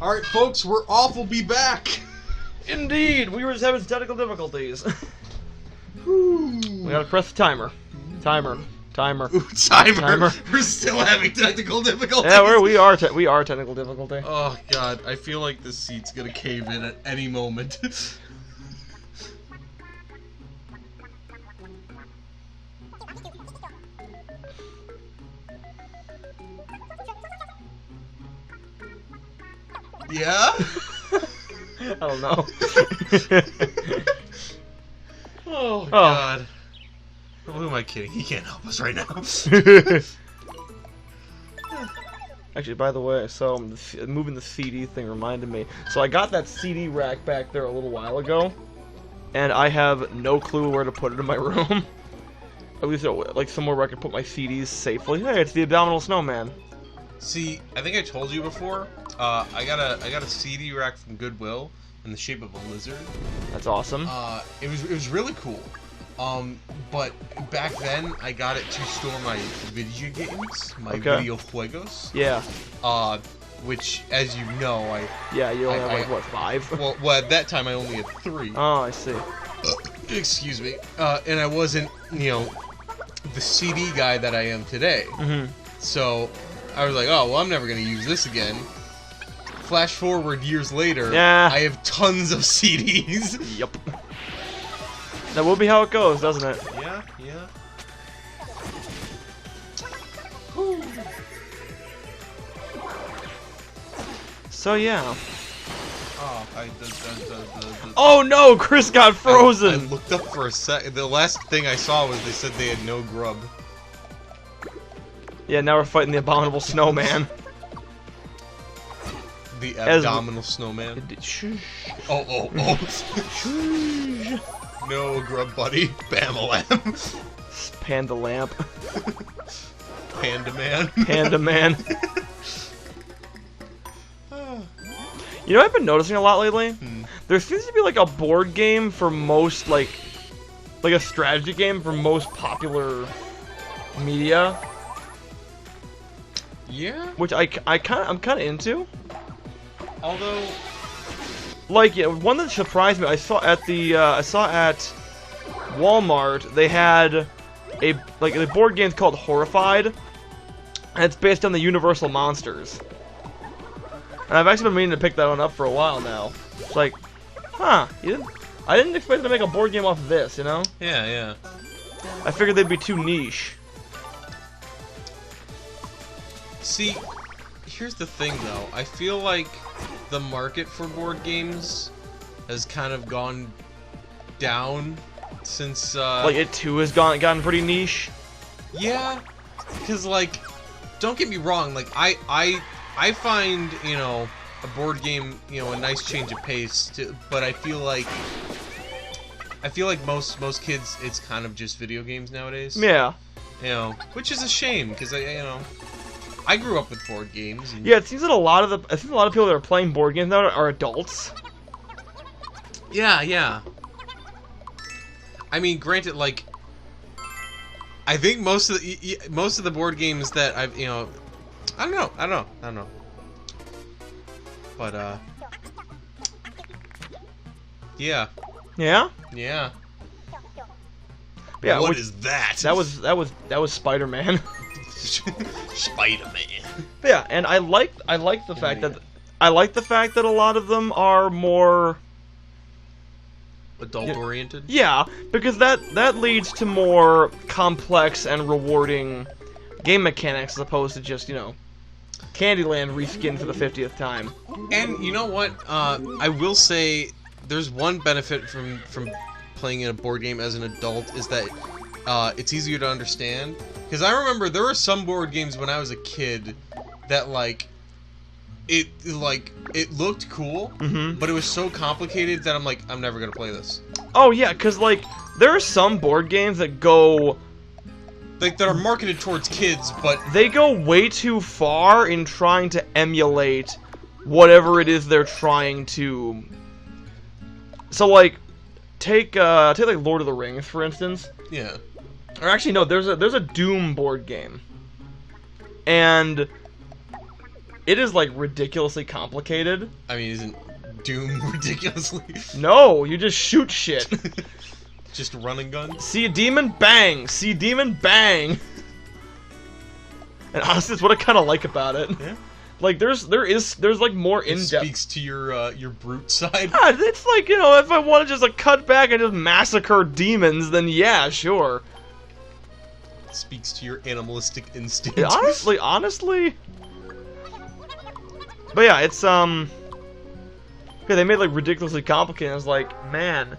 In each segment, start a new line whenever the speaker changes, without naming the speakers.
Alright, folks, we're off. We'll be back.
Indeed, we were just having technical difficulties. We gotta press the timer. Timer.
Ooh, timer. We're still having technical difficulties.
Yeah, we are technical difficulty.
Oh god, I feel like this seat's gonna cave in at any moment. Yeah?
I don't know.
Oh god. Who am I kidding? He can't help us right now.
Actually, by the way, so moving the CD thing reminded me. So I got that CD rack back there a little while ago, and I have no clue where to put it in my room. At least, like, somewhere where I could put my CDs safely. Hey, it's the Abominable Snowman.
See, I think I told you before. I got a CD rack from Goodwill in the shape of a lizard.
That's awesome.
It was really cool. But back then I got it to store my video games, my video juegos.
Yeah.
Which, as you know,
you only have like what, 5?
Well, at that time I only had 3.
Oh, I see.
Excuse me. And I wasn't, the CD guy that I am today. So I was like, oh well, I'm never gonna use this again. Flash forward years later, I have tons of CDs.
Yep. That will be how it goes, doesn't it?
Yeah, yeah.
So yeah.
Oh,
oh no, Chris got frozen!
I looked up for a sec. The last thing I saw was they said they had no grub.
Yeah, now we're fighting the Abominable Snowman.
The Abdominal Snowman. Oh. No grub buddy. Bam-a-lamb.
Panda Lamp.
Panda Man.
Panda Man. You know what I've been noticing a lot lately? There seems to be like a board game for most, like a strategy game for most popular media.
Yeah?
Which I'm kind of into.
Although,
like, yeah, one that surprised me, I saw at Walmart, they had the board game's called Horrified, and it's based on the Universal monsters. And I've actually been meaning to pick that one up for a while now. It's like, huh, I didn't expect to make a board game off of this, you know?
Yeah, yeah.
I figured they'd be too niche.
See, here's the thing though, I feel like the market for board games has kind of gone down since
like it too has gotten pretty niche.
Yeah, because like, don't get me wrong, like I find, a board game, a nice change of pace but I feel like most kids, it's kind of just video games nowadays.
Yeah.
Which is a shame because I grew up with board games. And
yeah, it seems that a lot of people that are playing board games now are adults.
Yeah, yeah. I mean, granted, like, I think most of the board games that I've, I don't know. But yeah.
Yeah?
Yeah.
Yeah.
What is that?
That was Spider-Man.
Spider-Man.
Yeah, and I like the fact that a lot of them are more
adult oriented.
Yeah, because that leads to more complex and rewarding game mechanics as opposed to just, Candyland reskin for the 50th time.
And you know what? I will say there's one benefit from playing in a board game as an adult is that it's easier to understand. Because I remember there were some board games when I was a kid that it looked cool, but it was so complicated that I'm like, I'm never gonna play this.
Oh yeah, because there are some board games that go
that are marketed towards kids, but
they go way too far in trying to emulate whatever it is they're trying to. So take Lord of the Rings for instance.
Yeah.
Or actually, no. There's a Doom board game, and it is like ridiculously complicated.
I mean, isn't Doom ridiculously?
No, you just shoot shit.
Just run and gun?
See a demon, bang. See a demon, bang. And honestly, that's what I kind of like about it.
Yeah.
Like there's like more in depth.
Speaks to your brute side.
Yeah, it's like, you know, if I want to just like cut back and just massacre demons, then yeah, sure.
Speaks to your animalistic instinct.
Yeah, honestly. But yeah, it's yeah, they made it like ridiculously complicated. I was like, man,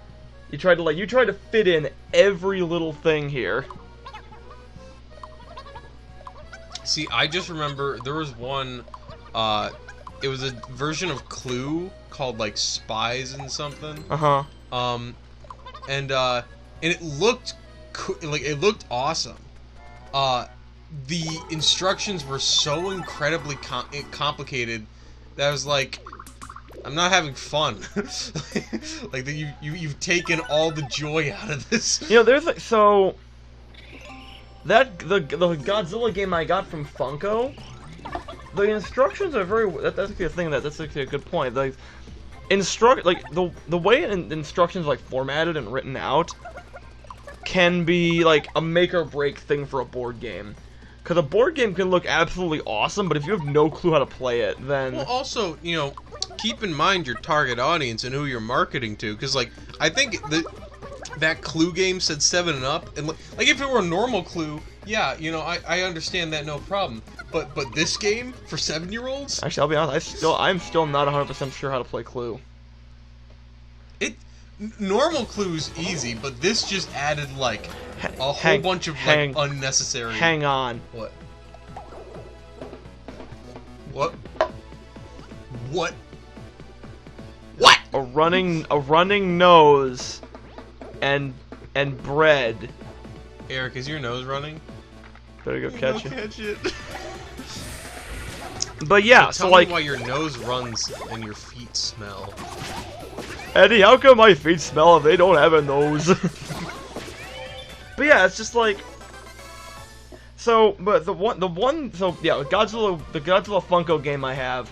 you tried to fit in every little thing here.
See, I just remember there was one. It was a version of Clue called like Spies and something. And it looked it looked awesome. The instructions were so incredibly complicated that I was like, I'm not having fun. Like you've taken all the joy out of this.
You know, there's like, so that the Godzilla game I got from Funko. The instructions are very. That's actually a thing. That's actually a good point. Like, the way instructions are, like, formatted and written out can be like a make or break thing for a board game. Because a board game can look absolutely awesome, but if you have no clue how to play it, then.
Well, also, you know, keep in mind your target audience and who you're marketing to. Because, like, I think that Clue game said 7 and up, and like if it were a normal Clue, yeah, you know, I understand that, no problem. But this game for 7-year-olds?
Actually, I'll be honest. I'm still not 100% sure how to play Clue.
Normal Clue's easy, but this just added like a whole bunch of like unnecessary.
Hang on.
What? What? What? What?
A running nose, and bread.
Eric, is your nose running?
Better go catch it.
Catch it.
But yeah,
tell
so
me
like,
why your nose runs and your feet smell.
Eddie, how come my feet smell if they don't have a nose? But yeah, it's just like, so, but the one, so yeah, the Godzilla Funko game I have,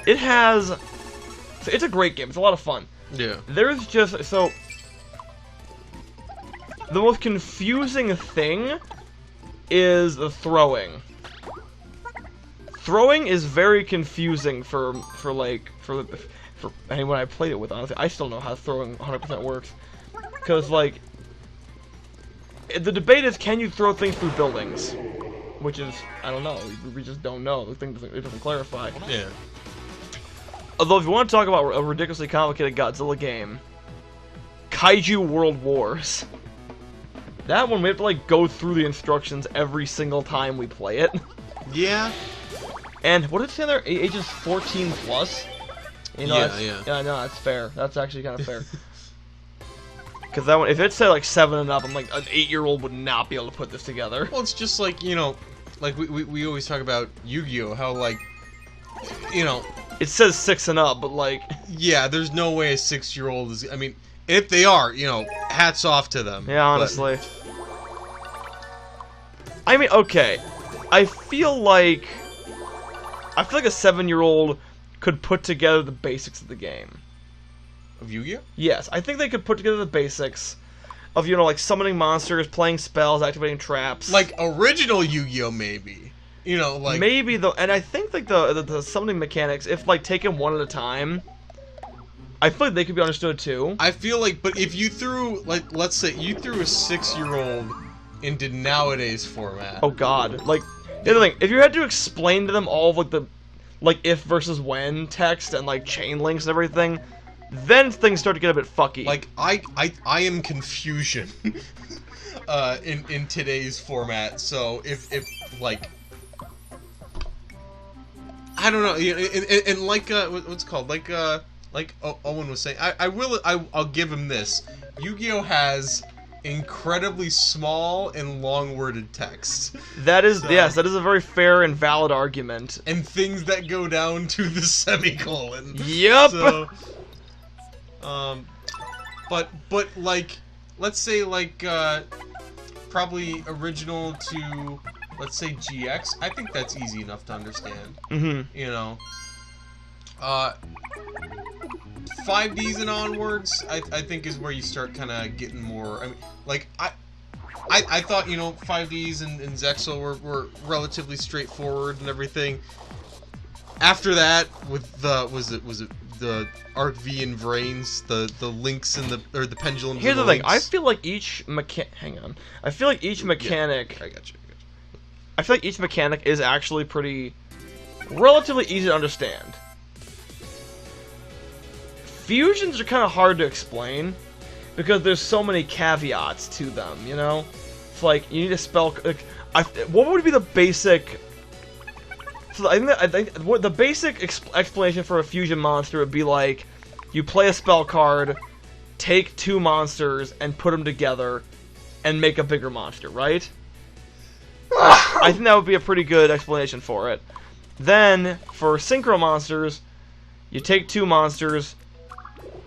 it has, so it's a great game. It's a lot of fun.
Yeah.
There's just, so, the most confusing thing is the throwing. Throwing is very confusing for anyone I played it with, honestly. I still know how throwing 100% works. Because, like, the debate is, can you throw things through buildings? Which is, I don't know. We just don't know. The thing doesn't clarify.
Yeah.
Although, if you want to talk about a ridiculously complicated Godzilla game, Kaiju World Wars. That one, we have to, like, go through the instructions every single time we play it.
Yeah.
And what did it say there? Ages 14 plus? You know,
yeah.
Yeah, no, that's fair. That's actually kind of fair. Because that one, if it said like 7 and up, I'm like, an 8-year-old would not be able to put this together.
Well, it's just like, you know, like we always talk about Yu-Gi-Oh! How, like, you know,
it says 6 and up, but like,
yeah, there's no way a 6-year-old is. I mean, if they are, you know, hats off to them.
Yeah, honestly. I mean, okay, I feel like a 7-year-old could put together the basics of the game.
Of Yu-Gi-Oh?
Yes, I think they could put together the basics of, you know, like summoning monsters, playing spells, activating traps.
Like original Yu-Gi-Oh, maybe. You know, like
maybe though, and I think like the summoning mechanics, if like taken one at a time, I feel like they could be understood too.
I feel like, but if you threw, like, let's say you threw a 6-year-old into nowadays format.
Oh God, like the other thing, if you had to explain to them all of like the if versus when text and like chain links and everything, then things start to get a bit fucky.
Like I am confusion in today's format. So if like I don't know, and like what's it called, like Owen was saying, I'll give him this. Yu-Gi-Oh has incredibly small and long worded text.
That is, yes, that is a very fair and valid argument.
And things that go down to the semicolon.
Yep.
So, but like, let's say like probably original to let's say GX, I think that's easy enough to understand.
Mm-hmm.
You know, 5Ds and onwards, I think is where you start kind of getting more. I mean, like I thought, you know, 5Ds and Zexal were relatively straightforward and everything. After that, with the was it the Arc V and Vrains, the links and the pendulums.
Here's
and
the thing.
links.
I feel like each I feel like each mechanic.
Yeah, I got you.
I feel like each mechanic is actually relatively easy to understand. Fusions are kind of hard to explain because there's so many caveats to them. You know, it's like you need a spell. Like, what would be the basic? So I think what the basic explanation for a fusion monster would be like, you play a spell card, take 2 monsters and put them together, and make a bigger monster, right? I think that would be a pretty good explanation for it. Then for synchro monsters, you take 2 monsters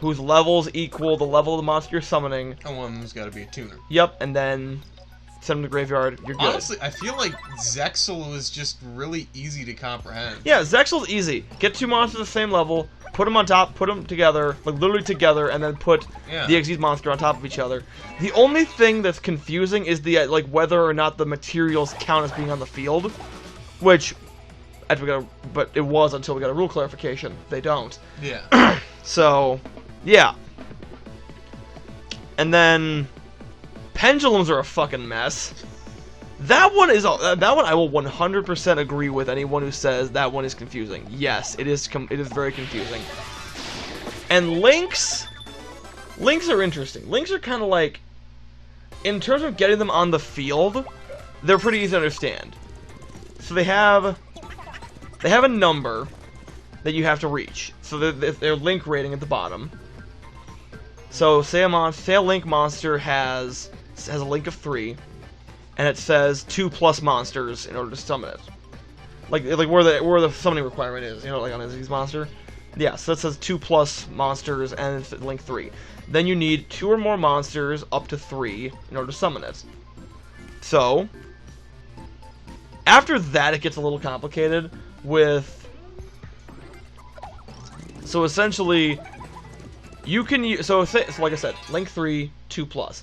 whose levels equal the level of the monster you're summoning.
And one of them's got to be a tuner.
Yep, and then send them to the graveyard. You're good.
Honestly, I feel like Zexal is just really easy to comprehend.
Yeah, Zexal's easy. Get 2 monsters the same level, put them on top, put them together, like literally together, and then put the Xyz monster on top of each other. The only thing that's confusing is the like whether or not the materials count as being on the field, which, but it was until we got a rule clarification. They don't.
Yeah.
So, yeah. And then pendulums are a fucking mess. That one I will 100% agree with anyone who says that one is confusing. Yes, it is very confusing. And links are interesting. Links are kind of like, in terms of getting them on the field, they're pretty easy to understand. So they have a number that you have to reach. So their link rating at the bottom. So say a link monster has a link of 3, and it says 2+ monsters in order to summon it. Like where the summoning requirement is, you know, like on a Xyz monster. Yeah, so it says 2+ monsters and it's link 3. Then you need 2 or more monsters up to 3 in order to summon it. So after that, it gets a little complicated with. So essentially, you can use so like I said, link 3, 2+.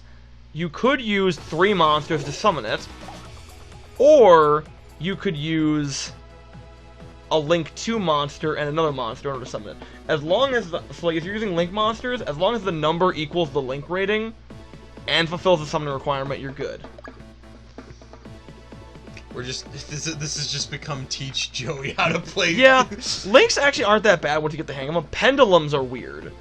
You could use 3 monsters to summon it, or you could use a link 2 monster and another monster in order to summon it. As long as so like if you're using link monsters, as long as the number equals the link rating and fulfills the summoning requirement, you're good.
This has just become teach Joey how to play.
Yeah, links actually aren't that bad once you get the hang of them. Pendulums are weird.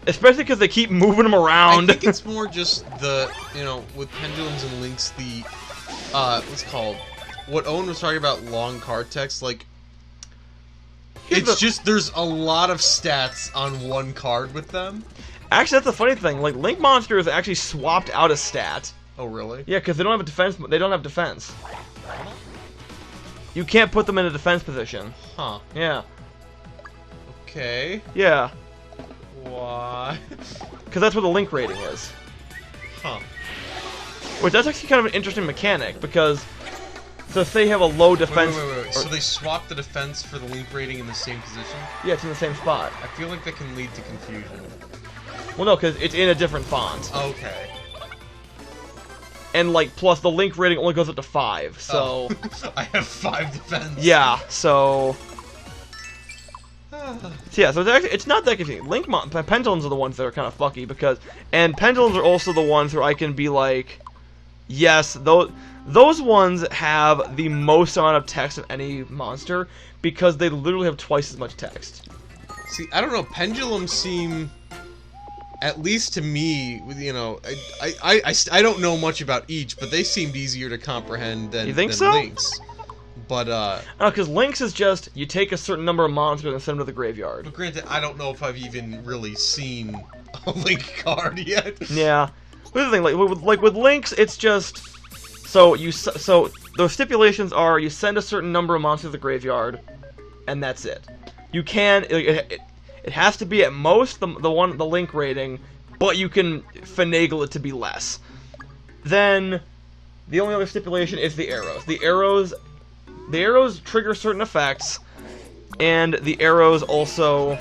Especially because they keep moving them around.
I think it's more just with pendulums and links, the, what's it called? What Owen was talking about, long card text, like, there's a lot of stats on one card with them.
Actually, that's the funny thing. Like, link monsters actually swapped out a stat.
Oh, really?
Yeah, because they don't have defense. You can't put them in a defense position.
Huh.
Yeah.
Okay.
Yeah.
Why?
Because that's what the link rating is.
Huh.
Which, that's actually kind of an interesting mechanic, because so say you have a low defense.
Wait. So they swapped the defense for the link rating in the same position?
Yeah, it's in the same spot.
I feel like that can lead to confusion.
Well, no, because it's in a different font.
Okay.
And, like, plus the link rating only goes up to 5, so.
Oh. I have 5 defense.
Yeah, so. Yeah, so it's not that confusing. Pendulums are the ones that are kind of fucky and pendulums are also the ones where I can be like, yes, those ones have the most amount of text of any monster because they literally have twice as much text.
See, I don't know. Pendulums seem, at least to me, I don't know much about each, but they seemed easier to comprehend than links. But,
because links is just, you take a certain number of monsters and send them to the graveyard.
But granted, I don't know if I've even really seen a link card yet.
Yeah. Here's the thing, like with links, it's just, so the stipulations are, you send a certain number of monsters to the graveyard, and that's it. You can, it has to be at most the link rating, but you can finagle it to be less. Then, The only other stipulation is the arrows. The arrows trigger certain effects, and the arrows also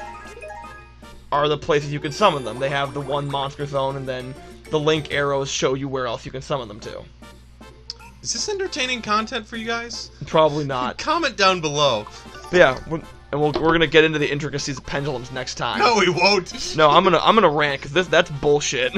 are the places you can summon them. They have the one monster zone, and then the link arrows show you where else you can summon them to.
Is this entertaining content for you guys?
Probably not.
Comment down below.
But yeah, we're gonna get into the intricacies of pendulums next time.
No, we won't.
No, I'm gonna rant because that's bullshit.